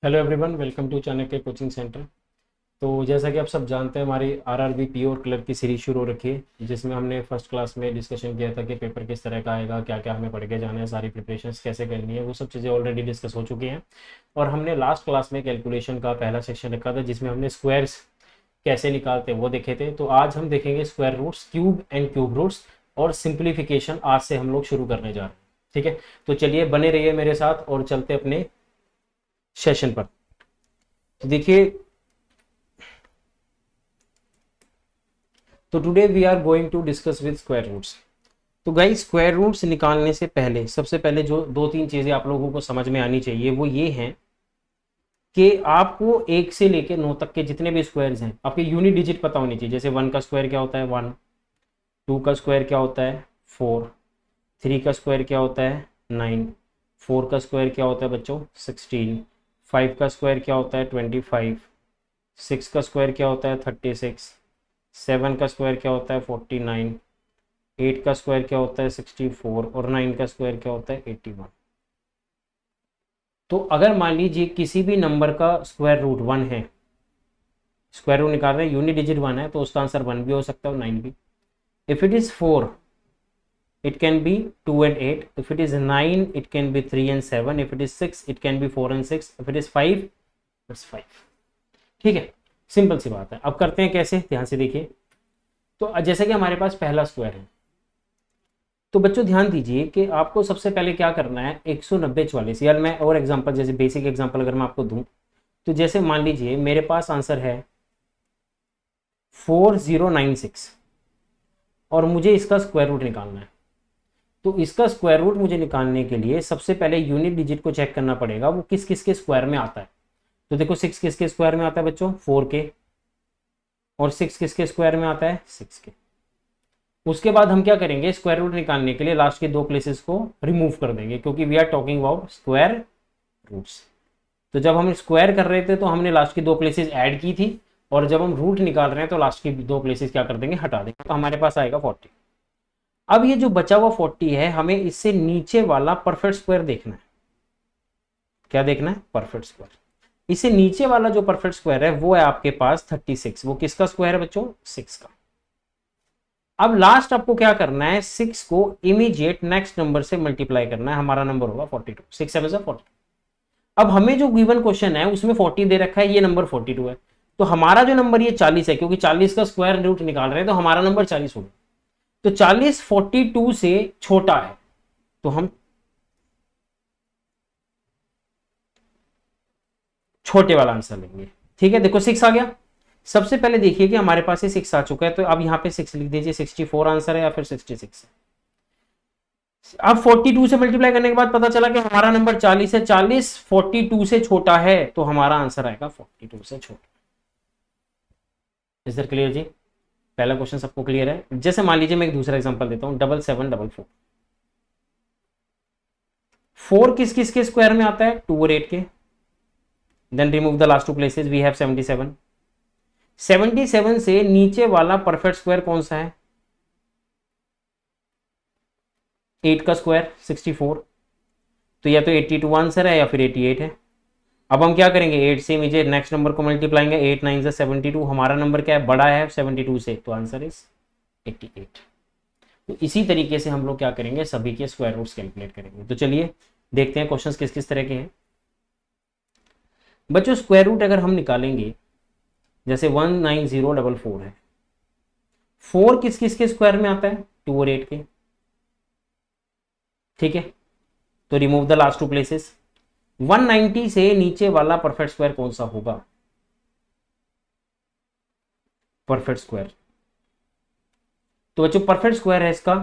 Hello everyone, welcome to Chanakya coaching centre. तो जैसा कि आप सब जानते हैं, हमारी आरआरबी पीओ और क्लर्क की सीरीज शुरू हो रखी है, जिसमें हमने फर्स्ट क्लास में डिस्कशन किया था कि पेपर किस तरह का आएगा, क्या क्या हमें पढ़ के जाना है, सारी प्रिपरेशंस कैसे करनी है। वो सब चीज़ें ऑलरेडी डिस्कस हो चुकी हैं। और हमने लास्ट क्लास में कैलकुलेशन का पहला सेक्शन रखा था, जिसमें हमने स्क्वायर्स कैसे निकालते हैं वो देखे थे। तो आज हम देखेंगे square roots, cube and cube roots, और सिंप्लीफिकेशन आज से हम लोग शुरू करने जा रहे हैं। ठीक है, तो चलिए बने रहिए मेरे साथ और चलते अपने सेशन पर। तो देखिए, तो today we are going to discuss with square roots. तो गाइस, स्क्वायर रूट्स निकालने से पहले सबसे पहले जो दो तीन चीजें आप लोगों को समझ में आनी चाहिए वो ये हैं कि आपको 1 से लेके 9 तक के जितने भी स्क्वायर्स हैं आपके यूनिट डिजिट पता होनी चाहिए। जैसे 1 का स्क्वायर क्या होता है 1, 2 का स्क्वायर क्या होता है 4, 3 का स्क्वायर क्या होता है 9, 4 का स्क्वायर क्या होता है बच्चों 16, 5 का स्क्वायर क्या होता है 25, 6 का स्क्वायर क्या होता है 36, 7 का स्क्वायर क्या होता है 49, 8 का स्क्वायर क्या होता है 64 और 9 का स्क्वायर क्या होता है 81। तो अगर मान लीजिए किसी भी नंबर का स्क्वायर रूट 1 है, स्क्वायर रूट निकाल रहे हैं, यूनिट डिजिट 1 है, तो उसका आंसर 1 भी हो सकता है और 9 भी। If it is 4 it can be 2 and 8, if it is 9 it can be 3 and 7, if it is 6 it can be 4 and 6, if it is 5 it's 5। ठीक है, सिंपल सी बात है। अब करते हैं कैसे, ध्यान से देखिए। तो जैसे कि हमारे पास पहला स्क्वायर है, तो बच्चों ध्यान दीजिए कि आपको सबसे पहले क्या करना है 190 44। यार मैं और एग्जांपल, जैसे बेसिक एग्जांपल अगर मैं आपको दूं, तो जैसे मान लीजिए मेरे पास आंसर है 4096 और मुझे इसका स्क्वायर रूट निकालना है। तो इसका स्क्वायर रूट मुझे निकालने के लिए सबसे पहले यूनिट डिजिट को चेक करना पड़ेगा वो किस किस के स्क्वायर में आता है। तो देखो 6 किसके स्क्वायर में आता है बच्चों 4 के, और 6 किसके स्क्वायर में आता है 6 के। उसके बाद हम क्या करेंगे, स्क्वायर रूट निकालने के लिए लास्ट के दो प्लेसेस को रिमूव कर देंगे, क्योंकि we are talking about square roots. तो जब हम स्क्वायर कर रहे थे तो हमने लास्ट की दो प्लेसेस ऐड की थी, और जब हम रूट निकाल रहे हैं तो लास्ट की दो प्लेसेस क्या कर देंगे, हटा देंगे। तो हमारे पास आएगा 40। अब ये जो बचा हुआ 40 है, हमें इससे नीचे वाला परफेक्ट स्क्वायर देखना है। क्या देखना है, परफेक्ट स्क्वायर। इससे नीचे वाला जो परफेक्ट स्क्वायर है वो है आपके पास 36। वो किसका स्क्वायर है बच्चों 6 का। अब लास्ट आपको क्या करना है, 6 को इमीडिएट नेक्स्ट नंबर से मल्टीप्लाई करना है। हमारा नंबर होगा 42, 6 7 40। अब हमें जो गिवन क्वेश्चन है उसमें 40 दे रखा है, ये नंबर 42 है। तो हमारा जो नंबर ये 40 है, क्योंकि 40 का स्क्वायर रूट निकाल रहे हैं, तो हमारा नंबर 40 होगा। तो 40 42 से छोटा है, तो हम छोटे वाला आंसर लेंगे। ठीक है, देखो 6 आ गया। सबसे पहले देखिए कि हमारे पास ये 6 आ चुका है, तो अब यहाँ पे 6 लिख दीजिए। 64 आंसर है या फिर 66 है। अब 42 से मल्टीप्लाई करने के बाद पता चला कि हमारा नंबर 40 है। 40 42 से छोटा है, तो हमारा आंसर आएगा 42 से छोटा। इज दैट क्लियर जी? पहला क्वेश्चन सबको क्लियर है? जैसे मान लीजिए मैं एक दूसरा एग्जांपल देता हूं, 7744। 4 किस किस के स्क्वायर में आता है 2 और 8 के। Then remove the last two places, we have 77। 77 से नीचे वाला परफेक्ट स्क्वायर कौन सा है 8 का स्क्वायर 64। तो या तो 82 आंसर है या फिर 88 है। अब हम क्या करेंगे, 8 से मुझे नेक्स्ट नंबर को मल्टीप्लाएंगे। 8 9 से 72। हमारा नंबर क्या है, बड़ा है 72 से, तो आंसर इज 88। तो इसी तरीके से हम लोग क्या करेंगे, सभी के स्क्वायर रूट्स कैलकुलेट करेंगे। तो चलिए देखते हैं क्वेश्चंस किस किस तरह के हैं बच्चों। स्क्वायर रूट अगर हम निकालेंगे, जैसे 19044 है, 4 किस किस के स्क्वायर में आता है 2 और 8 के। ठीक है, तो remove the last two places. 190 से नीचे वाला परफेक्ट स्क्वायर कौन सा होगा, परफेक्ट स्क्वायर। तो बच्चों परफेक्ट स्क्वायर है इसका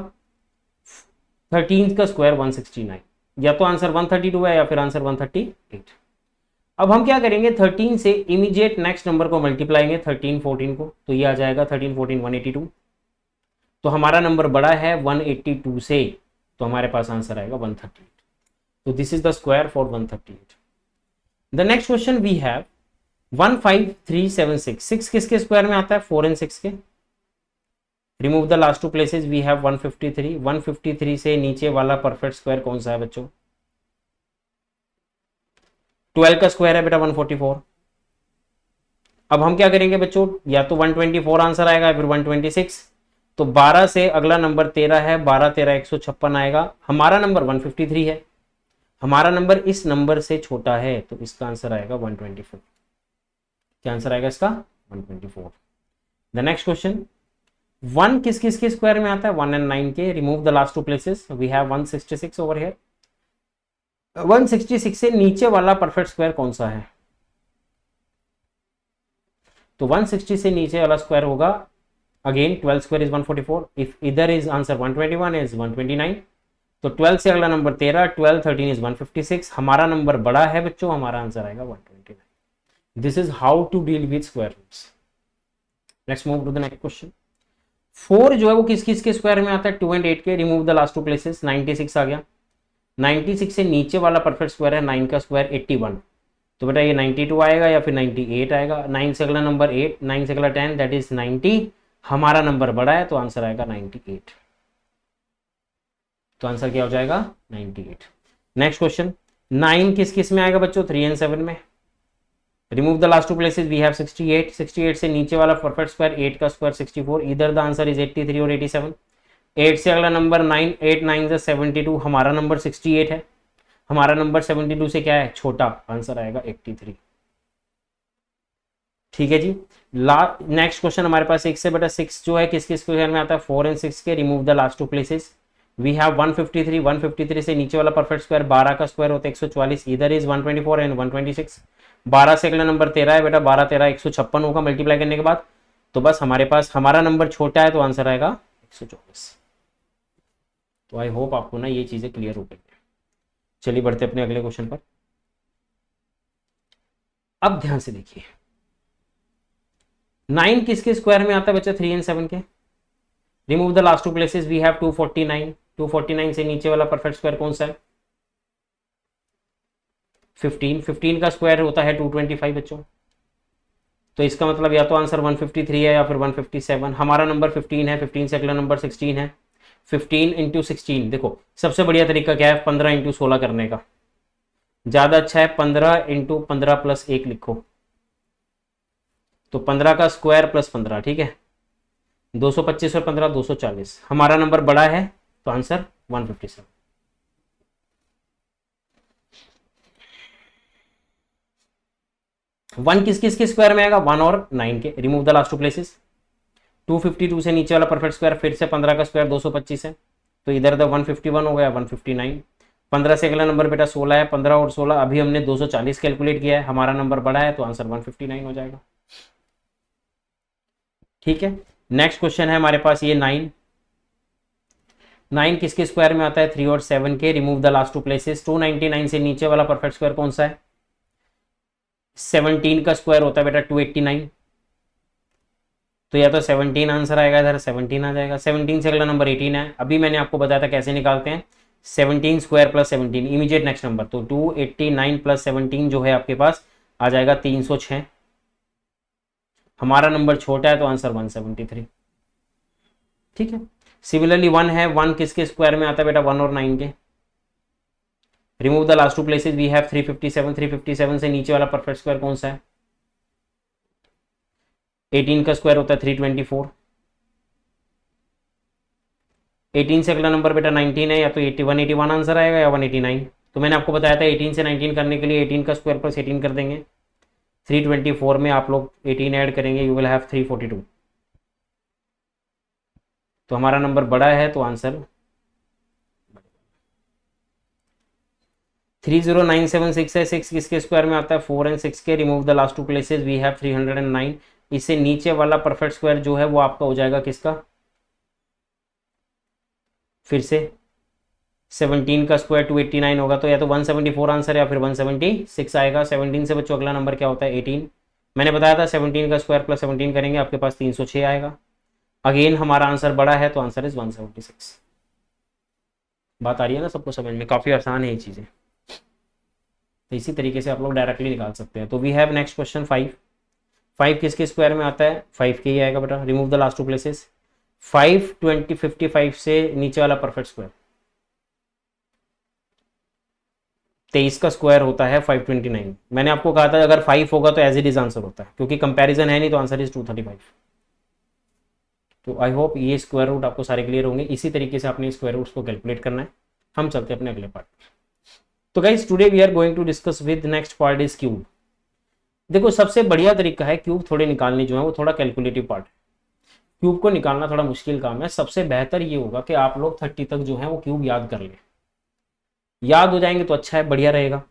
13 का स्क्वायर 169। या तो आंसर 132 है या फिर आंसर 138। अब हम क्या करेंगे, 13 से इमीडिएट नेक्स्ट नंबर को मल्टीप्लाएंगे 13 14 को, तो ये आ जाएगा 13 14 182। तो हमारा नंबर बड़ा है 182 से, तो हमारे पास आंसर आएगा 138। तो this is the square for 138। The next question we have 15376। 6 किसके स्क्वायर में आता है 4 and 6 के। Remove the last two places, we have 153। 153 से नीचे वाला परफेक्ट स्क्वायर कौन सा है बच्चों 12 का स्क्वायर है बेटा 144। अब हम क्या करेंगे बच्चों, या तो 124 आंसर आएगा फिर 126। तो 12 से अगला नंबर 13 है, 12 13 156 आएगा। हमारा नंबर 153 है, हमारा नंबर इस नंबर से छोटा है, तो इसका आंसर आएगा 124। क्या आंसर आएगा इसका? 124। द नेक्स्ट क्वेश्चन, 1 किस किस के स्क्वायर में आता है? 1 एंड 9 के। Remove the last two places. We have 166 over here. 166 से नीचे वाला परफेक्ट स्क्वायर कौन सा है? तो 160 से नीचे वाला स्क्वायर होगा अगेन 12 स्क्वायर इज 144। इफ इधर इज आंसर 121 इज 129। तो 12 से अगला नंबर 13, 12 13 इज 156। हमारा नंबर बड़ा है बच्चों, हमारा आंसर आएगा 129। This is how to deal with square roots. Let's move to the next question. 4 जो है वो किस किस के स्क्वायर में आता है? 2 एंड 8 के। Remove the last two places. 96 आ गया। 96 से नीचे वाला परफेक्ट स्क्वायर है 9 का स्क्वायर 81। तो बेटा ये 92 आएगा या फिर 98 आएगा। 9 से अगला नंबर 8, 9 से अगला 10 दैट इज 90। हमारा नंबर बड़ा है तो आंसर आएगा 98। तो आंसर क्या हो जाएगा? 98। नेक्स्ट क्वेश्चन, 9 किस किस में आएगा बच्चों? 3 एंड 7 में। Remove the last two places. We have 68। 68 से नीचे वाला परफेक्ट स्क्वायर 8 का स्क्वायर 64। इधर द आंसर इज 83 और 87। 8 से अगला नंबर 9, 8 9 से 72। हमारा नंबर 68 है, हमारा नंबर 72 से क्या है? छोटा। आंसर आएगा 83। ठीक है जी। नेक्स्ट क्वेश्चन हमारे पास 6 से बेटा 6 जो है किस किस स्क्वायर में आता है? 4 एंड 6 के। Remove the last two places. We have 153। 153 से नीचे वाला परफेक्ट स्क्वायर 12 का स्क्वायर होता है 144। इधर इज 124 एंड 126। 12 से अगला नंबर 13 है बेटा, 12 13 156 होगा मल्टीप्लाई करने के बाद। तो बस हमारे पास हमारा नंबर छोटा है तो आंसर आएगा 124। तो आई होप आपको ना ये चीजें क्लियर हो गई। चलिए बढ़ते अपने अगले क्वेश्चन पर। अब ध्यान से देखिए, 9 किसके स्क्वायर में आता है बच्चा? 3 एंड 7 के। Remove the last two places. We have 249। 249 से नीचे वाला परफेक्ट स्क्वायर कौन सा है? 15। 15 का स्क्वायर होता है 225 बच्चों। तो इसका मतलब या तो आंसर 153 है या फिर 157। हमारा नंबर 15 है, 15 से अगला नंबर 16 है। 15 इंटू 16, देखो सबसे बढ़िया तरीका क्या है? 15 इंटू 16 करने का ज्यादा अच्छा है। 15 इंटू 15 प्लस 1 लिखो, तो 15 का स्क्वायर प्लस 15, ठीक है। 225 और 15 240। हमारा नंबर बड़ा है तो आंसर 157। वन किस किस के स्क्वायर में आएगा? 1 और 9 के। Remove the last two places. 252 से नीचे वाला परफेक्ट स्क्वायर फिर से 15 का स्क्वायर 225 है, तो इधर द 151 हो गया 159। 15 से अगला नंबर बेटा 16 है। 15 और 16 अभी हमने 240 कैलकुलेट किया है, हमारा नंबर बड़ा है तो आंसर 159 हो जाएगा। ठीक है। नेक्स्ट क्वेश्चन है हमारे पास ये 9। 9 किसके स्क्वायर में आता है? 3 और 7 के। Remove the last two places. 299 से नीचे वाला परफेक्ट स्क्वायर कौन सा है? 17 का स्क्वायर होता है बेटा 289। तो या तो 17 आंसर आएगा, इधर 17 आ जाएगा। 17 से अगला नंबर 18 है। अभी मैंने आपको बताया था कैसे निकालते हैं। 17 square plus 17 immediate next number, तो 289 प्लस 17 जो है आपके पास आ जाएगा 306। हमारा नंबर छोटा है तो आंसर 173। ठीक है। सिमिलरली 1 है। 1 किसके स्क्वायर में आता है बेटा? 1 और 9 के। Remove the last two places. We have 357। 357 से नीचे वाला परफेक्ट स्क्वायर कौन सा है? 18 का स्क्वायर होता है 324। 18 से अगला नंबर बेटा 19 है, या तो 181 आंसर आएगा या 189। तो मैंने आपको बताया था 18 से 19 करने के लिए 18 का स्क्वायर प्लस 18 कर देंगे। 324 में आप लोग 18 ऐड करेंगे, यू विल हैव 342। तो हमारा नंबर बड़ा है तो आंसर 30976 है। 6 किसके स्क्वायर में आता है? 4 एंड 6 के। Remove the last two places. We have 309। इससे नीचे वाला परफेक्ट स्क्वायर जो है वो आपका हो जाएगा किसका? फिर से 17 का स्क्वायर 289 होगा, तो या तो 174 आंसर या फिर 176 आएगा। 17 से बच्चों अगला नंबर क्या होता है? 18। मैंने बताया था 17 का स्क्वायर प्लस 17 करेंगे आपके पास 306 आएगा। अगेन हमारा आंसर बड़ा है तो आंसर इज 176। बात आ रही है ना सबको समझ में? काफ़ी आसान है ये चीज़ें, तो इसी तरीके से आप लोग डायरेक्टली निकाल सकते हैं। तो वी हैव नेक्स्ट क्वेश्चन 5। 5 किसके स्क्वायर में आता है? 5 के ही आएगा बेटा। Remove the last two places. 5 20 55 से नीचे वाला परफेक्ट स्क्वायर 23 का स्क्वायर होता है 529। मैंने आपको कहा था अगर 5 होगा तो एज इट इज आंसर होता है, क्योंकि कंपैरिजन है नहीं तो आंसर इज 235। तो आई होप ये स्क्वायर रूट आपको सारे क्लियर होंगे। इसी तरीके से आपने स्क्वायर रूट्स को कैलकुलेट करना है। हम चलते हैं अपने अगले पार्ट। तो guys today we are going to discuss with next part is cube. देखो सबसे बढ़िया तरीका है क्यूब थोड़े निकालने जो है वो थोड़ा कैलकुलेटिव पार्ट है। क्यूब को निकालना थोड़ा मुश्किल काम है। सबसे बेहतर ये होगा कि आप लोग 30 तक जो है वो क्यूब याद कर लें। याद हो जाएंगे तो अच्छा है, बढ़िया रहेगा।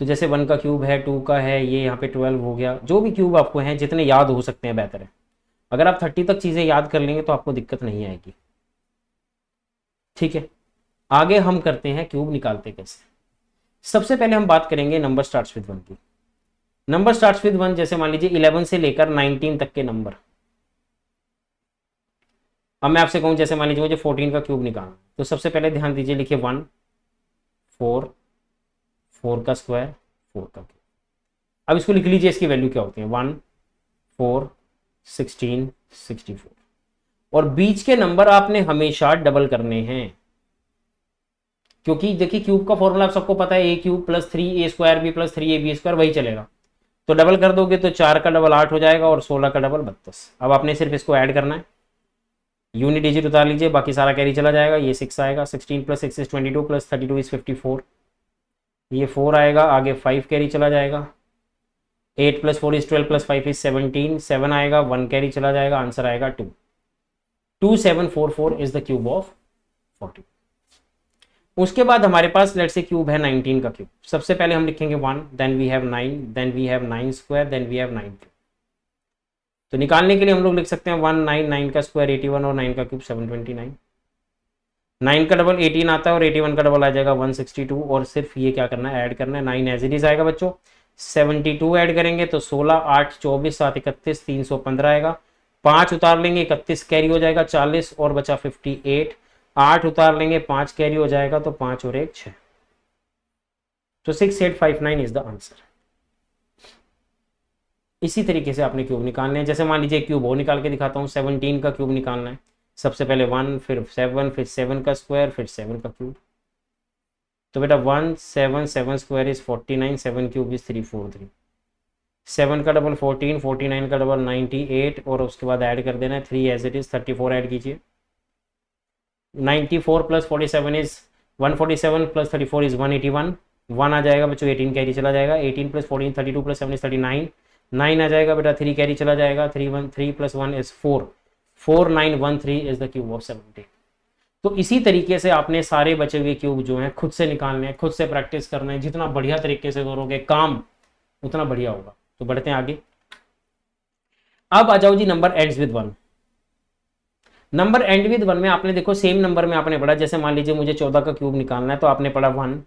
तो जैसे 1 का क्यूब है, 2 का है, ये यहाँ पे 12 हो गया। जो भी क्यूब आपको हैं जितने याद हो सकते हैं बेहतर है। अगर आप 30 तक चीज़ें याद कर लेंगे तो आपको दिक्कत नहीं आएगी। ठीक है, आगे हम करते हैं क्यूब निकालते कैसे। सबसे पहले हम बात करेंगे नंबर स्टार्ट्स विद 1 की। नंबर स्टार्ट्स विद 1, जैसे मान लीजिए 11 से लेकर 19 तक के नंबर। अब मैं आपसे कहूं जैसे मान लीजिए मुझे 14 का क्यूब निकालना, तो सबसे पहले ध्यान दीजिए, लिखिए 1 4 4 का स्क्वायर 4 का क्यूब। अब इसको लिख लीजिए, इसकी वैल्यू क्या होती है, 1 4 16 64। और बीच के नंबर आपने हमेशा डबल करने हैं, क्योंकि देखिए क्यूब का फॉर्मूला आप सबको पता है, A cube plus 3 A square B plus 3 A B square, वही चलेगा। तो डबल कर दोगे तो 4 का डबल 8 हो जाएगा और 16 का डबल 32। अब आपने सिर्फ इसको ऐड करना है, यूनिट डिजिट उतार लीजिए, बाकी सारा कैरी चला जाएगा। ये 6 आएगा, 16 प्लस 6 इज 22 प्लस 32 इज 54। ये 4 आएगा, आगे 5 कैरी चला जाएगा। 8 प्लस 4 इज 12 प्लस 5 इज 17। 7 आएगा, 1 कैरी चला जाएगा, आंसर आएगा 2। 2744 इज द क्यूब ऑफ 40। उसके बाद हमारे पास लेट्स से क्यूब है 19 का क्यूब। सबसे पहले हम लिखेंगे 1, then we have 9, then we have 9 square, then we have 9 cube. तो निकालने के लिए हम लोग लिख सकते हैं 1 9 9 का स्क्वायर 81 और 9 का क्यूब 729। 9 का डबल 18 आता है और 81 का डबल आ जाएगा 162। और सिर्फ ये क्या करना है, ऐड करना है। 9 एज इट इज आएगा बच्चों। 72 ऐड करेंगे तो 16 8 24 7 31 315 आएगा। 5 उतार लेंगे, 31 कैरी हो जाएगा, 40 और बचा 58। 8 उतार लेंगे, 5 कैरी हो जाएगा, तो 5 और 1 6। तो 6859 इज द आंसर। इसी तरीके से आपने क्यूब निकालने हैं। जैसे मान लीजिए क्यूब और निकाल के दिखाता हूँ। 17 का क्यूब निकालना है। सबसे पहले 1, फिर 7, फिर 7 का स्क्वायर, फिर 7 का क्यूब। तो बेटा 1 7 7 स्क्वायर इज 49, 7 क्यूब इज 343। 7 का डबल 14, 49 का डबल 98 और उसके बाद ऐड कर देना है 3 एज इट इज 34 ऐड कीजिए। 94 प्लस 47 इज 147 प्लस 34 इज 181। 1 आ जाएगा बच्चों, 18 कैरी चला जाएगा। 18 प्लस 14 32 प्लस 7 इज 39। 9 आ जाएगा बेटा, 3 कैरी चला जाएगा। 3 plus 1 is 4। 4913 is the cube of 70। तो इसी तरीके से आपने सारे बचे हुए क्यूब जो हैं खुद से निकालने हैं, खुद से प्रैक्टिस करना है। जितना बढ़िया तरीके से करोगे काम उतना बढ़िया होगा। तो बढ़ते हैं आगे। अब आ जाओ जी, number ends with 1। Number end with 1 में आपने देखो सेम नंबर में आपने पढ़ा। जैसे मान लीजिए मुझे 14 का क्यूब निकालना है, तो आपने पढ़ा 1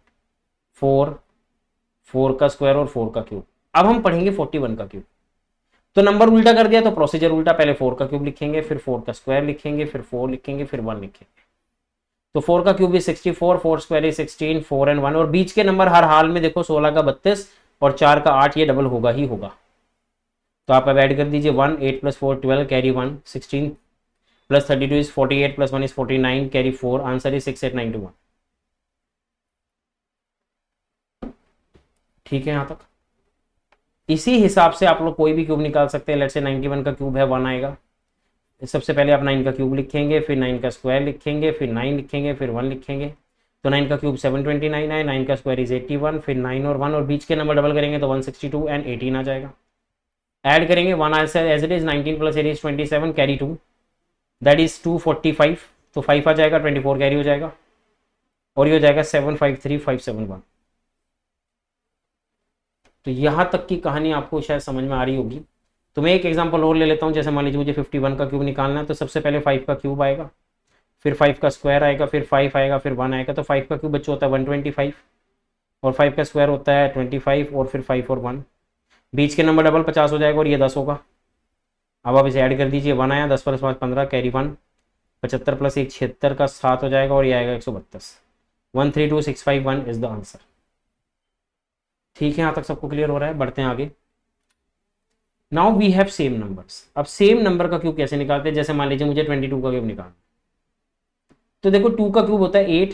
4 4 का स्क्वायर और 4 का क्यूब। अब हम पढ़ेंगे 41 का क्यूब। तो नंबर उल्टा कर दिया तो प्रोसीजर उल्टा, पहले 4 का क्यूब लिखेंगे, फिर 4 का स्क्वायर लिखेंगे, फिर 4 लिखेंगे, फिर 1 लिखेंगे। तो 4 का cube is 64, 4 square is 16, 4 and 1। और बीच के नंबर हर हाल में देखो 16 का 32 और 4 का 8, ये डबल होगा ही होगा। तो आप अब ऐड कर दीजिए 1 8 plus 4 12 carry 1 16 plus 32 is 48 plus 1 is 49 carry 4। Answer is 68921। ठीक है यहां तक। इसी हिसाब से आप लोग कोई भी क्यूब निकाल सकते हैं। लेट्स से 91 का क्यूब है, 1 आएगा। सबसे पहले आप 9 का क्यूब लिखेंगे, फिर 9 का स्क्वायर लिखेंगे, फिर 9 लिखेंगे, फिर 1 लिखेंगे। तो 9 का क्यूब 729 है, 9 का स्क्वायर इज 81, फिर 9 और 1 और बीच के नंबर डबल करेंगे तो 162 एंड 18 आ जाएगा। ऐड करेंगे 1 answer as it is 19 plus 8 is 27 carry 2 that is 245। तो 5 आ जाएगा, 24 कैरी हो जाएगा और ये हो जाएगा 753571। तो यहां तक की कहानी आपको शायद समझ में आ रही होगी। तो मैं एक एग्जांपल और ले लेता हूं। जैसे मान लीजिए मुझे 51 का क्यूब निकालना है, तो सबसे पहले 5 का क्यूब आएगा, फिर 5 का स्क्वायर आएगा, फिर 5 आएगा, फिर 1 आएगा। तो 5 का क्यूब बच्चों होता है 125 और 5 का स्क्वायर होता है 25 और फिर 5 और 1। बीच के नंबर डबल 50 हो जाएगा और ये 10 होगा। अब आप इसे ऐड कर दीजिए, 1 आया, 10 प्लस 5 15 कैरी 1, 75 प्लस 1 76 का 7 हो जाएगा और ये आएगा 132। 132651 इज द आंसर। ठीक है, यहां तक सबको क्लियर हो रहा है। बढ़ते हैं आगे। Now we have same numbers. अब सेम नंबर का क्यूब कैसे निकालते हैं। जैसे मान लीजिए मुझे 22 का क्यूब निकालना, तो देखो 2 का क्यूब होता है 8,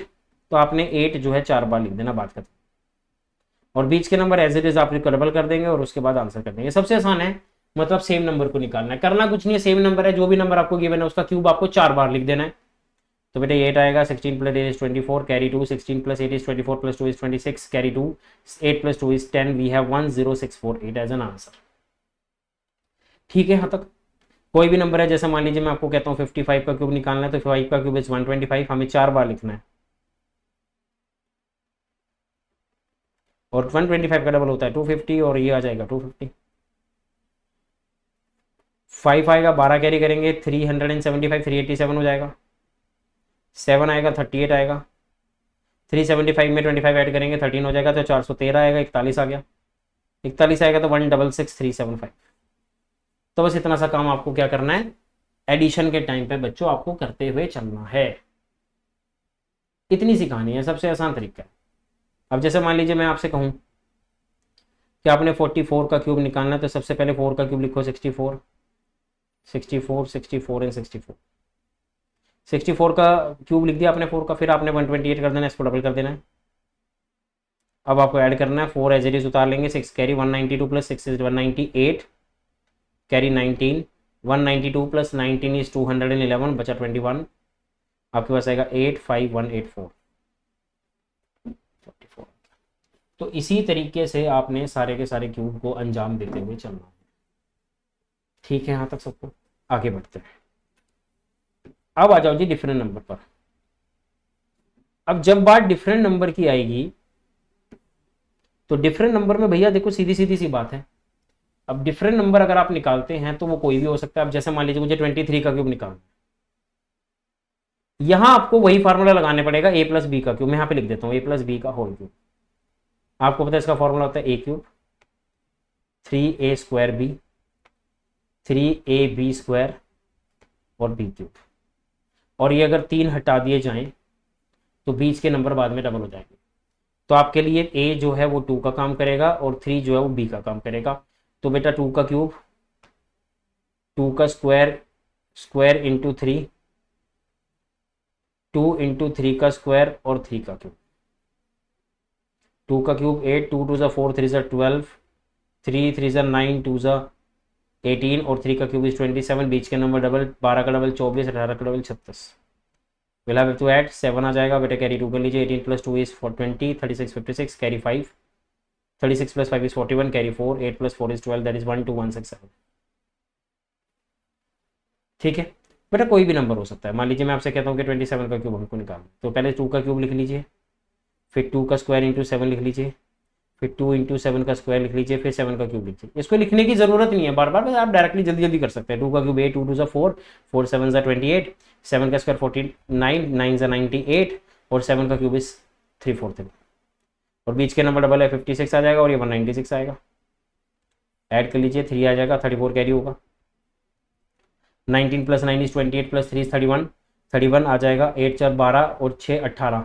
तो आपने 8 जो है 4 बार लिख देना, बात खत्म। और बीच के नंबर एज इट इज आप डबल कर देंगे और उसके बाद आंसर कर देंगे। सबसे आसान है, मतलब सेम नंबर को निकालना है, करना कुछ नहीं है, सेम नंबर है, जो भी नंबर आपको गिवन है उसका क्यूब आपको 4 बार लिख देना है। तो बेटा 8 आएगा, 16 plus 8 is 24, carry 2, 16 plus 8 is 24 plus 2 is 26, carry 2, 8 plus 2 is 10, we have 10648 as an answer. ठीक है, यहाँ तक कोई भी नंबर है, जैसे मान लीजिए मैं आपको कहता हूँ 55 का क्यूब निकालना है, तो 5 का क्यूब इज 125, हमें 4 बार लिखना है, और 125 का डबल होता है 250, और ये आ जाएगा 250। 5 आएगा, 12 कैरी करेंगे, 375, 387 हो जाएगा। 7 आएगा, 38 आएगा, 375 में 25 ऐड करेंगे 13 हो जाएगा, तो 413 आएगा, 41 आ गया, 41 आएगा तो 166375। तो बस इतना सा काम आपको क्या करना है, एडिशन के टाइम पे बच्चों आपको करते हुए चलना है। इतनी सी कहानी है, सबसे आसान तरीका है। अब जैसे मान लीजिए मैं आपसे कहूँ कि आपने 44 का क्यूब निकालना है, तो सबसे पहले 4 का क्यूब लिखो, 64, 64, 64 एंड 64। 64 का क्यूब लिख दिया आपने 4 का, फिर आपने 128 कर देना, इसको डबल कर देना है। अब आपको ऐड करना है, 4 एज इट इज उतार लेंगे, 6 carry 192 plus 6 is 198, carry 19, 192 plus 19 is 211, बचा 21, आपके पास आएगा 85184। तो इसी तरीके से आपने सारे के सारे क्यूब को अंजाम देते हुए चलना है। ठीक है, यहाँ तक सबको, आगे बढ़ते हैं। अब आ जाओ जी डिफरेंट नंबर पर। अब जब बात डिफरेंट नंबर की आएगी, तो डिफरेंट नंबर में भैया देखो सीधी सीधी सी बात है, अब डिफरेंट नंबर अगर आप निकालते हैं तो वो कोई भी हो सकता है। अब जैसे मान लीजिए मुझे 23 का क्यूब निकालना, यहां आपको वही फार्मूला लगाने पड़ेगा, ए प्लस बी का क्यूब। मैं यहाँ पे लिख देता हूँ, ए प्लस बी का होल क्यूब। आपको पता है इसका फॉर्मूला होता है A cube 3a square B, 3ab square और बी क्यूब। और ये अगर 3 हटा दिए जाएं तो बीच के नंबर बाद में डबल हो जाएंगे। तो आपके लिए a जो है वो 2 का काम करेगा और 3 जो है वो b का काम करेगा। तो बेटा 2 का क्यूब, 2 का स्क्वायर, स्क्वायर इंटू 3, 2 इंटू 3 का स्क्वायर और 3 का क्यूब। 2 का क्यूब 8, 2 2 4, 3 12, 3 3 9, 2 18 और 3 का क्यूब इज 27, बीच के नंबर डबल, 12 का डबल 24, 18 का double 36। Will have to add 7 आ जाएगा, बेटा कैरी 2 कर लीजिए, 18 plus 2 is 20, 36 56, carry 5, 36 plus 5 is 41, carry 4, 8 plus 4 is 12, that is 12167। ठीक है बेटा, कोई भी नंबर हो सकता है। मान लीजिए मैं आपसे कहता हूँ कि 27 का क्यूब हमको निकालना, तो पहले 2 का क्यूब लिख लीजिए, फिर 2 का स्क्वायर इंटू 7 लिख लीजिए, फिर 2 इंटू 7 का स्क्वायर लिख लीजिए, फिर 7 का क्यूब लिखिए। इसको लिखने की जरूरत नहीं है बार बार, आप डायरेक्टली जल्दी जल्दी कर सकते हैं। 2 का क्यूब 8, 2 2 4, 4 7 28, 7 का स्क्वायर 49, 9 98 और 7 का क्यूब इज 343 और बीच के नंबर डबल है 56 आ जाएगा और ये 196 आएगा। ऐड कर लीजिए, 3 आ जाएगा, 34 कैरी होगा, 19 प्लस 9 इज 28 प्लस 3 इज 31, 31 आ जाएगा, 8 4 12 और 6 18,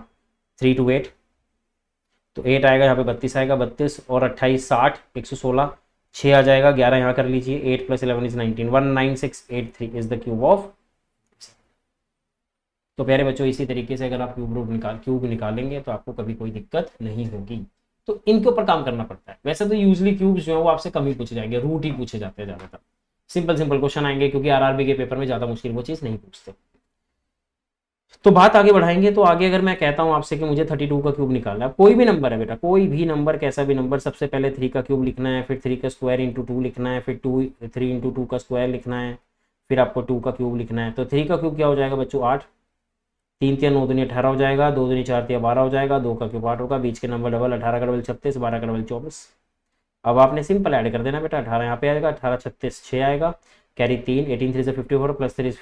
3 2 8, तो 8 आएगा, यहाँ पे 32 आएगा, 32 और 28 60, 116, 6 आ जाएगा, 11 यहाँ कर लीजिए, 8 plus 11 is 19, 19683 is the cube of. तो प्यारे बच्चों इसी तरीके से अगर आप क्यूब निकालेंगे तो आपको कभी कोई दिक्कत नहीं होगी। तो इनके ऊपर काम करना पड़ता है। वैसे तो यूजली क्यूब्स जो है वो आपसे कम ही पूछे जाएंगे, रूट ही पूछे जाते हैं ज़्यादातर, सिंपल सिंपल क्वेश्चन आएंगे, क्योंकि आरआरबी के पेपर में ज़्यादा मुश्किल वो चीज़ नहीं पूछते। तो बात आगे बढ़ाएंगे, तो आगे अगर मैं कहता हूं आपसे कि मुझे 32 का क्यूब निकालना है, कोई भी नंबर है बेटा, कोई भी नंबर, कैसा भी नंबर, सबसे पहले 3 का क्यूब लिखना है, फिर 3 का स्क्वायर इंटू 2 लिखना है, फिर 3 इंटू 2 का स्क्वायर लिखना है, फिर आपको 2 का क्यूब लिखना है। तो 3 का क्यूब क्या हो जाएगा बच्चों 8, 3 3 9 दूनी 18 हो जाएगा, 2 दूनी 4 3 12 हो जाएगा, 2 का क्यूब 8 होगा, बीच के नंबर डबल, 18 का डबल 36, 12 का डबल 24। अब आपने सिंपल ऐड कर देना बेटा, 18 यहाँ पे आएगा, 18 36 6 आएगा, कैरी 3, 18 3 से 54 plus 3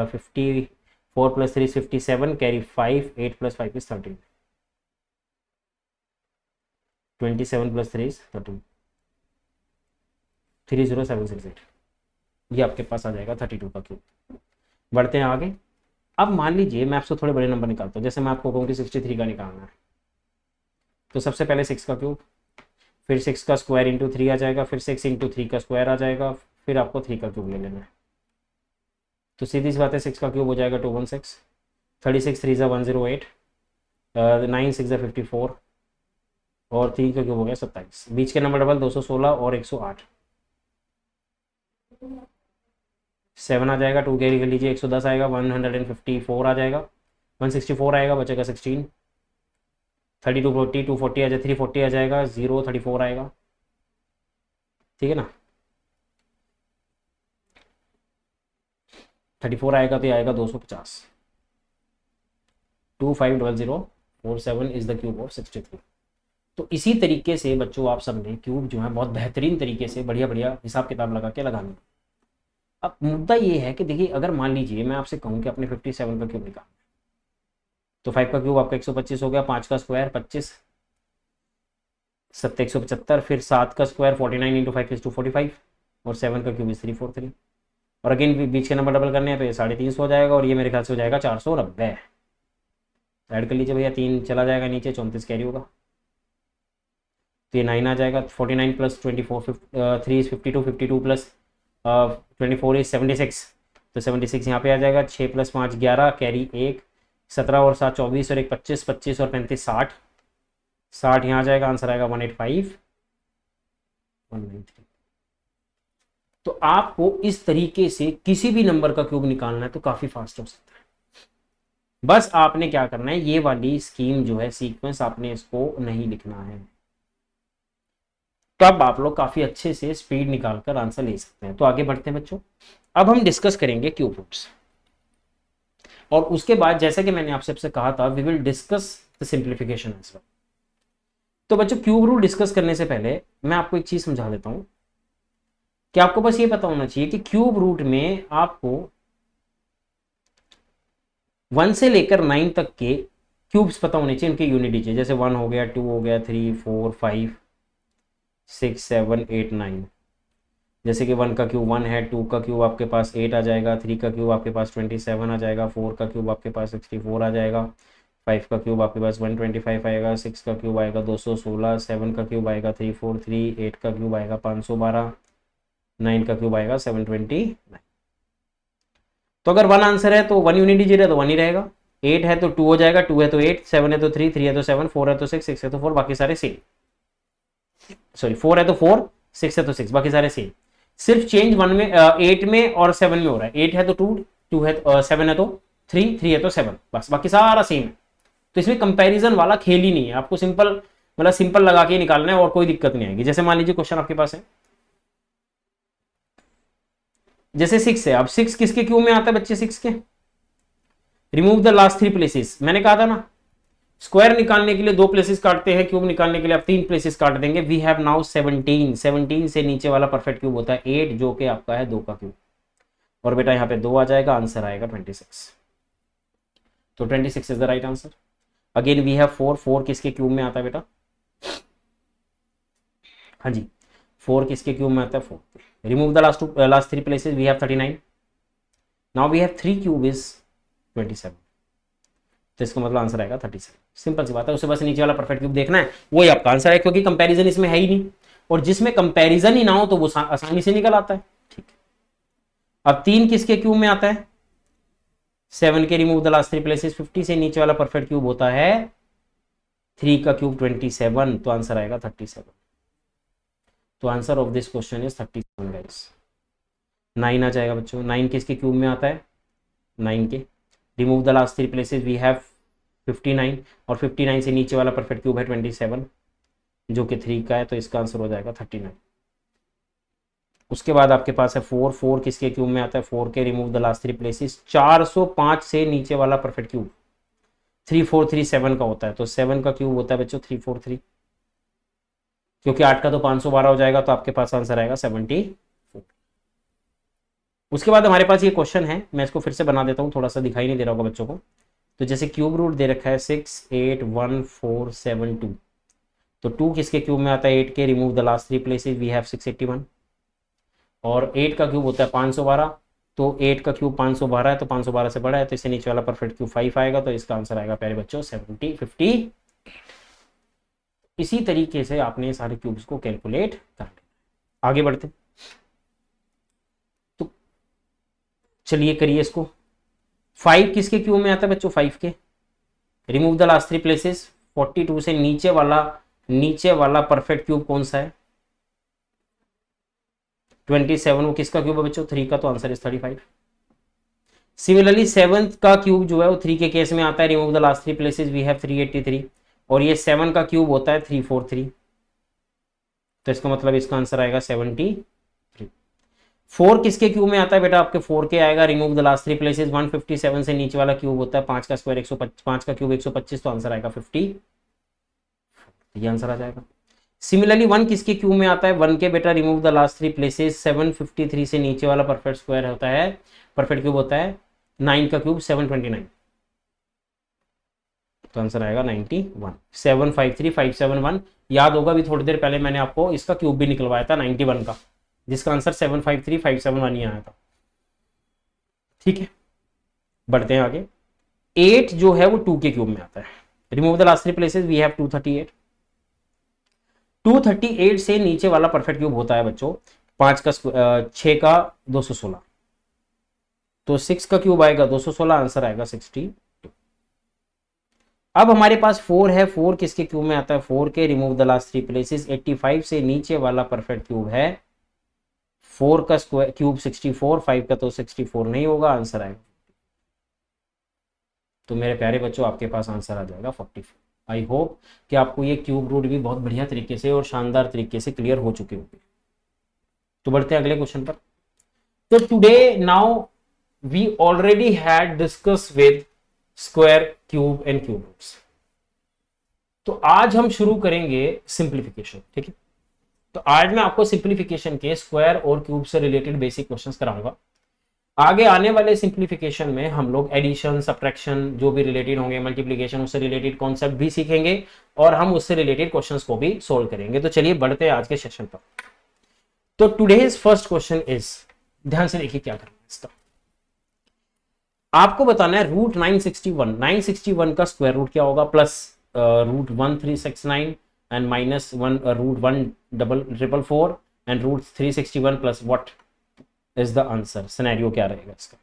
50, 4 plus 3 is 57, carry 5, 8 plus 5 is 13, 27 plus 3 is 13, 30768, ये आपके पास आ जाएगा 32 का क्यूब। बढ़ते हैं आगे। अब मान लीजिए मैं आपसे थोड़े बड़े नंबर निकालता हूँ, जैसे मैं आपको कहूँ कि 63 का निकालना है, तो सबसे पहले 6 का क्यूब, फिर 6 का स्क्वायर इंटू 3 आ जाएगा, फिर 6 इंटू 3 का स्क्वायर आ जाएगा, फिर आपको 3 का क्यूब ले लेना है। तो सीधी सी बात है, 6 का क्यूब हो जाएगा 216, 36 3 108, 9 6 54 और 3 का क्यूब हो गया 27। बीच के नंबर डबल 216 और 108। 7 आ जाएगा, 2 कैरी कर लीजिए, 110 आएगा, 154 आ जाएगा, 164 आएगा, बचेगा 16। 32 40 240 आ जाए, 340 आ जाएगा, 0 34 आएगा, ठीक है ना। 34 आएगा तो ये आएगा 250। 250047 इज द क्यूब ऑफ 63। तो इसी तरीके से बच्चों आप सबने क्यूब जो है बहुत बेहतरीन तरीके से बढ़िया बढ़िया हिसाब किताब लगा के लगाना। अब मुद्दा ये है कि देखिए, अगर मान लीजिए मैं आपसे कहूँ कि अपने 57 का क्यूब निकाल, तो 5 का क्यूब आपका 125 हो गया, 5 का स्क्वायर 25, 7 175, फिर 7 का स्क्वायर 49 इंटू 5 इज 245 और 7 का क्यूब इज 343। और अगेन बीच के नंबर डबल करने हैं तो ये 350 हो जाएगा और ये मेरे ख्याल से हो जाएगा 490। ऐड कर लीजिए भैया, 3 चला जाएगा नीचे, 34 कैरी होगा, तो ये 9 आ जाएगा। 49 प्लस 24 3 इज 52, 52 प्लस 24 इज 76, तो 76 यहाँ पे आ जाएगा। 6 प्लस 5 11, कैरी 1, 17 और 7 24 और 1 25, 25 और 35 60, 60 यहाँ आ जाएगा, आंसर आएगा 185 193। तो आपको इस तरीके से किसी भी नंबर का क्यूब निकालना है तो काफी फास्ट हो सकता है। बस आपने क्या करना है, ये वाली स्कीम जो है, सीक्वेंस, आपने इसको नहीं लिखना है, तब आप लोग काफी अच्छे से स्पीड निकालकर आंसर ले सकते हैं। तो आगे बढ़ते हैं बच्चों, अब हम डिस्कस करेंगे क्यूब रूट्स, और उसके बाद जैसा कि मैंने आपसे कहा था, we will discuss the simplification as well. तो बच्चों, क्यूब रूट डिस्कस करने से पहले मैं आपको एक चीज समझा देता हूं कि आपको बस ये पता होना चाहिए कि क्यूब रूट में आपको 1 से लेकर 9 तक के क्यूब्स पता होने चाहिए, उनके यूनिट डिजिट, जैसे 1 हो गया, 2 हो गया, 3 4 5 6 7 8 9। जैसे कि 1 का क्यूब 1 है, 2 का क्यूब आपके पास 8 आ जाएगा, 3 का क्यूब आपके पास 27 आ जाएगा, 4 का क्यूब आपके पास 64 आ जाएगा, 5 का क्यूब आपके पास 125 आएगा, 6 का क्यूब आएगा 216, 7 का क्यूब आएगा 343, 8 का क्यूब आएगा 512, 9 का क्यूब आएगा 729। तो अगर 1 आंसर है तो 1 यूनिट डिजिट है तो 1 ही रहेगा, 8 है तो 2 हो जाएगा, 2 है तो 8, 7 है तो 3, 3 है तो 7, 4 है तो 6, 6 है तो 4, बाकी सारे सेम। सॉरी, 4 है तो 4, 6 है तो 6, बाकी सारे सेम। सिर्फ चेंज 1 में 8 में और 7 में हो रहा है। 8 है तो 2, 2 है 7 है तो 3, 3 है तो 7, बस बाकी सारा सेम है। तो इसमें कंपैरिजन वाला खेल ही नहीं है, आपको सिंपल मतलब सिंपल लगा के निकालना है और कोई दिक्कत नहीं आएगी। जैसे मान लीजिए क्वेश्चन आपके पास है, जैसे 6 है, अब 6 किसके क्यूब में आता है बच्चे? 6 के। रिमूव द लास्ट 3 प्लेसेस, मैंने कहा था ना, स्क्वायर निकालने के लिए 2 प्लेसेस काटते हैं, क्यूब निकालने के लिए आप 3 प्लेसेस काट देंगे। वी हैव नाउ 17, 17 से नीचे वाला परफेक्ट क्यूब होता है 8, जो कि आपका है 2 का क्यूब, और बेटा यहाँ पे 2 आ जाएगा, आंसर आएगा 26। तो 26 is the right answer. Again we have 4, 4 किसके क्यूब में आता है बेटा? हाँ जी, 4 किसके क्यूब में आता है? 4। Remove the last 3 places, we have 39, now we have 3 cube is 27, तो इसका मतलब आंसर आएगा 37। सिंपल सी बात है, उसे बस नीचे वाला परफेक्ट क्यूब देखना है, वही आपका आंसर है, क्योंकि कंपैरिजन इसमें है ही नहीं, और जिसमें कंपैरिजन ही ना हो तो वो आसानी से निकल आता है। ठीक है, अब 3 किसके क्यूब में आता है? 7 के। रिमूव द लास्ट 3 प्लेसेस, 50 से नीचे वाला परफेक्ट क्यूब होता है 3 का क्यूब 27, तो आंसर आएगा 37। तो answer of this question is 37 guys. 9 आ जाएगा बच्चों, 9 किसके क्यूब में आता है? 9 के। Remove the last 3 places, we have 59, और 59 से नीचे वाला परफेक्ट क्यूब है 27, जो कि 3 का है, तो इसका आंसर हो जाएगा 39। उसके बाद आपके पास है 4, 4 किसके क्यूब में आता है? 4 के। रिमूव द लास्ट 3 प्लेसेस, 405 से नीचे वाला परफेक्ट क्यूब 3437 का होता है, तो 7 का क्यूब होता है बच्चों 343, क्योंकि 8 का तो 512 हो जाएगा, तो आपके पास आंसर आएगा 74। उसके बाद हमारे पास ये क्वेश्चन है, मैं इसको फिर से बना देता हूँ, थोड़ा सा दिखाई नहीं दे रहा होगा बच्चों को। तो जैसे क्यूब रूट दे रखा है 6 8 1 4 7 2, तो 2 किसके क्यूब में आता है? 8 के। Remove the last 3 places, we have 681, और 8 का क्यूब होता है 512, तो 8 का क्यूब 512 है, तो 512 से बड़ा है, तो इससे नीचे वाला परफेक्ट क्यूब 5 आएगा, तो इसका आंसर आएगा प्यारे बच्चों 50। इसी तरीके से आपने सारे क्यूब्स को कैलकुलेट कर लिया। आगे बढ़ते, तो चलिए करिए इसको। 5 किसके क्यूब में आता है बच्चों? 5 के। Remove the last 3 places. 42 से नीचे वाला परफेक्ट क्यूब कौन सा है? 27। वो किसका क्यूब है बच्चों? 3 का, तो आंसर इज 35। सिमिलरली 7 का क्यूब जो है वो 3 के केस में आता है। Remove the last 3 places, we have 383, और ये 7 का क्यूब होता है 343, तो इसका मतलब इसका आंसर आएगा 73। 4 किसके क्यूब में आता है बेटा? आपके 4 के आएगा। रिमूव द लास्ट 3 प्लेसेस, 157 से नीचे वाला क्यूब होता है 5 का स्क्वायर 125, 5 का क्यूब 125, तो आंसर आएगा 50, ये आंसर आ जाएगा। सिमिलरली 1 किसके क्यूब में आता है? 1 के बेटा रिमूव द लास्ट 3 प्लेसेस, 753 से नीचे वाला परफेक्ट स्क्वायर होता है, परफेक्ट क्यूब होता है 9 का क्यूब 729, तो आंसर आएगा 91। 753 571, याद होगा अभी थोड़ी देर पहले मैंने आपको इसका क्यूब भी निकलवाया था 91 का, जिसका आंसर 753 571 ही आया था। ठीक है, बढ़ते हैं आगे। 8 जो है वो 2 के क्यूब में आता है। Remove the last 3 places, we have 238। 238 से नीचे वाला परफेक्ट क्यूब होता है बच्चों 6 का 216, तो 6 का क्यूब आएगा 216, आंसर आएगा 62। अब हमारे पास 4 है। 4 किसके क्यूब में आता है? 4 के रिमूव द लास्ट 3 प्लेसेस, 85 से नीचे वाला परफेक्ट क्यूब है 4 का स्क्वायर क्यूब 64, 5 का तो 64 नहीं होगा, आंसर आएगा। तो मेरे प्यारे बच्चों आपके पास आंसर आ जाएगा 44। आई होप कि आपको ये क्यूब रूट भी बहुत बढ़िया तरीके से और शानदार तरीके से क्लियर हो चुके होंगे। तो बढ़ते हैं अगले क्वेश्चन पर। तो today now we already had discuss with square, cube and cube roots. तो आज हम शुरू करेंगे सिंप्लीफिकेशन। ठीक है, तो आज मैं आपको सिंप्लीफिकेशन के स्क्वायर और क्यूब से रिलेटेड बेसिक क्वेश्चंस कराऊंगा। आगे आने वाले सिंप्लीफिकेशन में हम लोग एडिशन, सब्ट्रैक्शन जो भी रिलेटेड होंगे, मल्टीप्लिकेशन उससे रिलेटेड कॉन्सेप्ट भी सीखेंगे और हम उससे रिलेटेड क्वेश्चंस को भी सोल्व करेंगे। तो चलिए बढ़ते हैं आज के सेशन पर। तो टुडेज फर्स्ट क्वेश्चन इज, ध्यान से देखिए क्या करना है इसका। आपको बताना है रूट 961 का स्क्वायर रूट क्या होगा, plus root 1369 and minus root 1444 and root 361 plus what is the answer. Scenario क्या रहेगा इसका?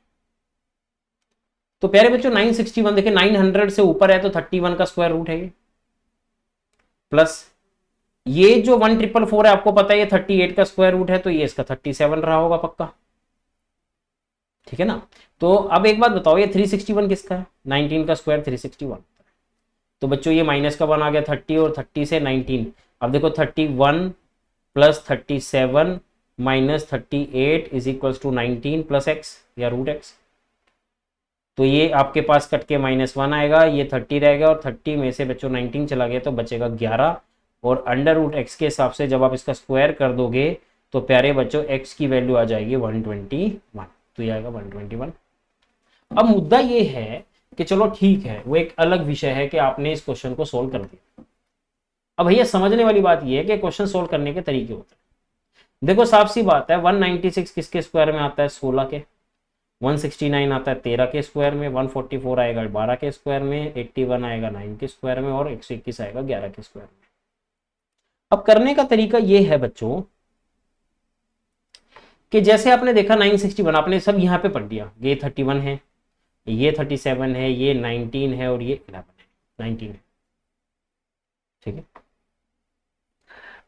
तो प्यारे बच्चों 961 देखिए 900 से ऊपर है तो 31 का स्क्वायर रूट है ये, प्लस ये जो 1444 है आपको पता है ये 38 का स्क्वायर रूट है, तो ये इसका 37 रहा होगा पक्का। ठीक है ना? तो अब एक बात बताओ, ये 361 किसका है? 19 का स्क्वायर 361। तो बच्चों ये माइनस का 1 आ गया 30 और 30 से 19। अब देखो 31 plus 37 minus 38 is equals to 19 plus x या रूट एक्स। तो ये आपके पास कट के -1 आएगा, ये 30 रहेगा और 30 में से बच्चों 19 चला गया तो बचेगा 11, और अंडर रूट एक्स के हिसाब से जब आप इसका स्क्वायर कर दोगे तो प्यारे बच्चों एक्स की वैल्यू आ जाएगी 121, तो ये आएगा 121। अब मुद्दा ये है कि चलो ठीक है, वो एक अलग विषय है कि आपने इस क्वेश्चन को सोल्व कर दिया। अब भैया समझने वाली बात ये है कि क्वेश्चन सोल्व करने के तरीके होते हैं। देखो साफ सी बात है, 196 किसके स्क्वायर में आता है? 16 के। 169 आता है 13 के स्क्वायर में, 144 आएगा 12 के स्क्वायर में, 81 आएगा 9 के स्क्वायर में, और 121 आएगा 11 के स्क्वायर में। अब करने का तरीका ये है बच्चों कि जैसे आपने देखा 961 आपने सब यहां पे पढ़ दिया, ये 31 है, ये 37 है, ये 19 है और ये 11 है, 19 है। ठीक है,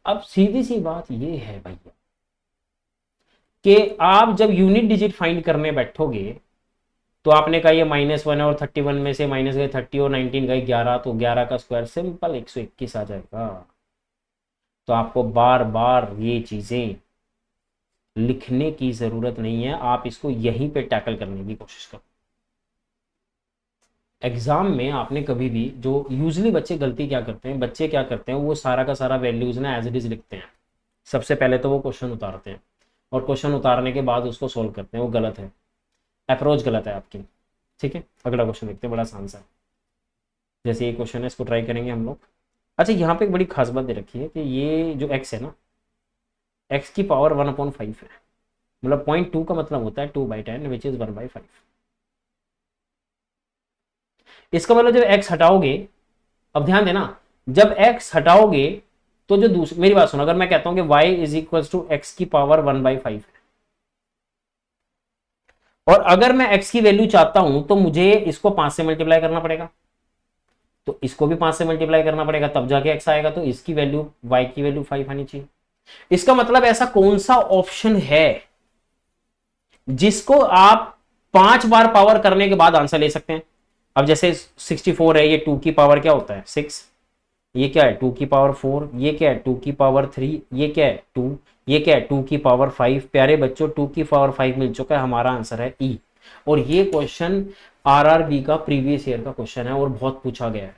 अब सीधी सी बात ये है भैया कि आप जब यूनिट डिजिट फाइंड करने बैठोगे तो आपने कहा ये -1 है और 31 में से माइनस गए 30 और 19 गए 11, तो 11 का स्क्वायर सिंपल 121 आ जाएगा। तो आपको बार बार ये चीजें लिखने की जरूरत नहीं है, आप इसको यहीं पे टैकल करने की कोशिश करो। एग्जाम में आपने कभी भी, जो यूजली बच्चे गलती क्या करते हैं, बच्चे क्या करते हैं वो सारा का सारा वैल्यूज ना एज इट इज लिखते हैं। सबसे पहले तो वो क्वेश्चन उतारते हैं और क्वेश्चन उतारने के बाद उसको सोल्व करते हैं, वो गलत है, अप्रोच गलत है आपकी। ठीक है, अगला क्वेश्चन देखते हैं, बड़ा आसान सा है। जैसे ये क्वेश्चन है इसको ट्राई करेंगे हम लोग। अच्छा यहाँ पे एक बड़ी खास बात दे रखी है कि ये जो x है ना, x की पावर 1/5 है, मतलब 0.2 का मतलब होता है 2/10 विच इज 1/5। इसका मतलब जब x हटाओगे, अब ध्यान देना, जब x हटाओगे तो जो दूसरी, मेरी बात सुनो, अगर मैं कहता हूं कि y is equal to x की पावर 1/5 है, और अगर मैं x की वैल्यू चाहता हूं तो मुझे इसको 5 से मल्टीप्लाई करना पड़ेगा। तो इसको भी 5 से मल्टीप्लाई करना पड़ेगा, तब जाके x आएगा। तो इसकी वैल्यू, y की वैल्यू 5 आनी चाहिए। इसका मतलब ऐसा कौन सा ऑप्शन है जिसको आप 5 बार पावर करने के बाद आंसर ले सकते हैं? अब जैसे 64 है, ये 2 की पावर क्या होता है 6, ये क्या है 2 की पावर 4, ये क्या है 2 की पावर 3, ये क्या है 2, ये क्या है 2 की पावर 5। प्यारे बच्चों 2 की पावर 5 मिल चुका है, हमारा आंसर है ई। और ये क्वेश्चन आरआरबी का प्रीवियस ईयर का क्वेश्चन है और बहुत पूछा गया है।